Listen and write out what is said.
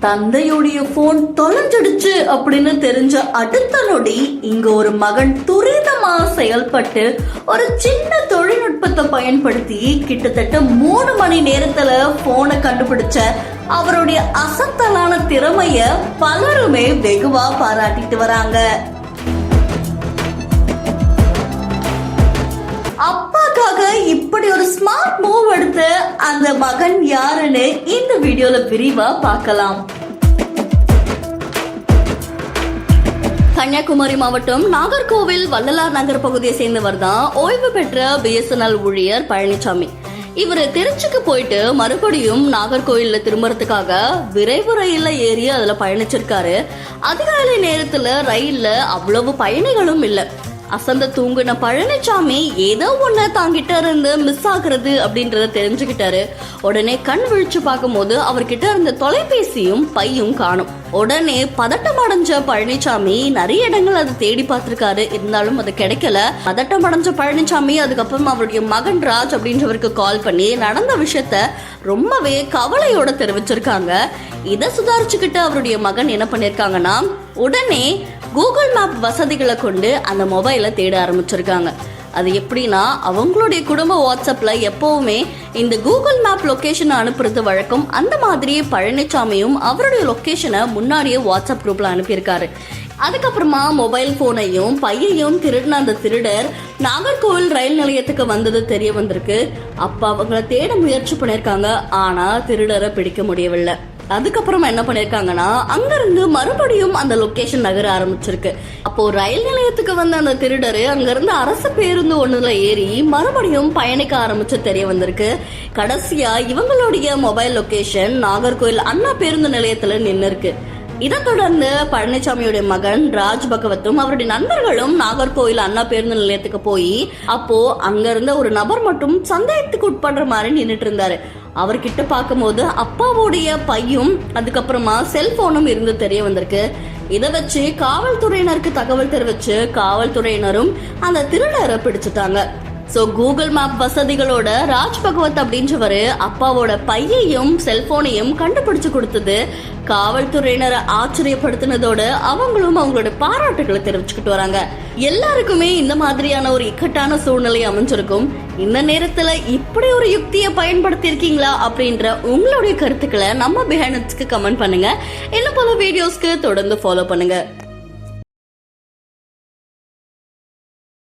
தந்தையுடைய போன் தொலைஞ்சிடுச்சு அப்படின்னு தெரிஞ்ச அடுத்த நொடி இங்க ஒரு மகன் துரிதமா செயல்பட்டு ஒரு சின்ன தொழில்நுட்பத்தை பயன்படுத்தி கிட்டத்தட்ட 3 மணி நேரத்துல போனை கண்டுபிடிச்ச அவருடைய அசத்தலான திறமைய பலருமே வெகுவா பாராட்டிட்டு வராங்க. அப்பாக்காக இப்படி ஒரு ஸ்மார்ட் மூவ் எடுத்த அந்த மகன் யாருன்னு இந்த வீடியோல விரிவா பார்க்கலாம். கன்னியாகுமரி மாவட்டம் நாகர்கோவில் வள்ளலார் நகர் பகுதியை சேர்ந்தவர் தான் ஓய்வு பெற்ற BSNL ஊழியர் பழனிசாமி. இவர் திருச்சிக்கு போயிட்டு மறுபடியும் நாகர்கோவில்ல திரும்புறதுக்காக விரைவு ரயில்ல ஏறி அதுல பயணிச்சிருக்காரு. அதிகாலை நேரத்துல ரயில்ல அவ்வளவு பயணிகளும் இல்ல. அசந்த தூங்குன பழனிசாமி ஏதோ ஒண்ணு தாங்கிட்ட இருந்து மிஸ் ஆகுறது அப்படின்றத தெரிஞ்சுக்கிட்டாரு. உடனே கண் விழிச்சு பார்க்கும் போது அவர்கிட்ட இருந்த தொலைபேசியும் பையும் காணும். உடனே பதட்டம் அடைஞ்ச பழனிசாமி நிறைய இடங்கள் அதை தேடி பார்த்திருக்காரு. இருந்தாலும் அது கிடைக்கல. பதட்டம் அடைஞ்ச பழனிசாமி அதுக்கப்புறம் அவருடைய மகன் ராஜ் அப்படின்றவருக்கு கால் பண்ணி நடந்த விஷயத்த ரொம்பவே கவலையோட தெரிவிச்சிருக்காங்க. இதை சுதாரிச்சுக்கிட்டு அவருடைய மகன் என்ன பண்ணிருக்காங்கன்னா உடனே கூகுள் மேப் வசதிகளை கொண்டு அந்த மொபைலை தேட ஆரம்பிச்சிருக்காங்க. அது எப்படின்னா அவங்களுடைய குடும்ப வாட்ஸ்அப்ல எப்பவுமே இந்த கூகுள் மேப் லொகேஷனை அனுப்புறது வழக்கம். அந்த மாதிரியே பழனிசாமியும் அவருடைய லொகேஷனை முன்னாடியே வாட்ஸ்அப் குரூப்ல அனுப்பியிருக்காரு. அதுக்கப்புறமா மொபைல் போனையும் பையையும் திருடின அந்த திருடர் நாகர்கோவில் ரயில் நிலையத்துக்கு வந்தது தெரிய வந்திருக்கு. அப்ப அவங்களை தேட முயற்சி பண்ணிருக்காங்க. ஆனா திருடரை பிடிக்க முடியவில்லை. அதுக்கப்புறமா என்ன பண்ணிருக்காங்கன்னா அங்கிருந்து மறுபடியும் அந்த லொகேஷன் நகர ஆரம்பிச்சிருக்கு. அப்போ ரயில் நிலையத்துக்கு வந்த அந்த திருடரு அங்கிருந்து அரசு பேருந்து ஒண்ணுல ஏறி மறுபடியும் பயணிக்க ஆரம்பிச்சு தெரிய வந்திருக்கு. கடைசியா இவங்களுடைய மொபைல் லொகேஷன் நாகர்கோவில் அண்ணா பேருந்து நிலையத்துல நின்று இருக்கு. இதை தொடர்ந்து பழனிசாமியுடைய மகன் ராஜ் பகவத்தும் அவருடைய நண்பர்களும் நாகர்கோவில் அண்ணா பேருந்து நிலையத்துக்கு போய் அப்போ அங்க இருந்த ஒரு நபர் மட்டும் சந்தேகத்துக்கு உட்படுற மாதிரி நின்றுட்டு இருந்தாரு. அவர்கிட்ட பார்க்கும் போது அப்பாவுடைய பையும் அதுக்கப்புறமா செல்போனும் இருந்து தெரிய வந்திருக்கு. இதை வச்சு காவல்துறையினருக்கு தகவல் தெரிவிச்சு காவல்துறையினரும் அந்த திருடரை பிடிச்சிட்டாங்க. சோ கூகுள் மேப் வசதிகளோட ராஜ் பகவத் அப்படின்றவரு அப்பாவோட பையையும் செல்போனையும் கண்டுபிடிச்சு கொடுத்தது காவல்துறையினரை ஆச்சரியப்படுத்தினதோட அவங்களும் அவங்களோட பாராட்டுகளை தெரிவிச்சுக்கிட்டு வராங்க. எல்லாருக்குமே இந்த மாதிரியான ஒரு இக்கட்டான சூழ்நிலை அமைஞ்சிருக்கும். இந்த நேரத்துல இப்படி ஒரு யுக்தியை பயன்படுத்தி இருக்கீங்களா அப்படின்ற உங்களுடைய கருத்துக்களை நம்ம பிஹைண்ட் கமெண்ட் பண்ணுங்க. இன்னும் பல வீடியோஸ்க்கு தொடர்ந்து ஃபாலோ பண்ணுங்க.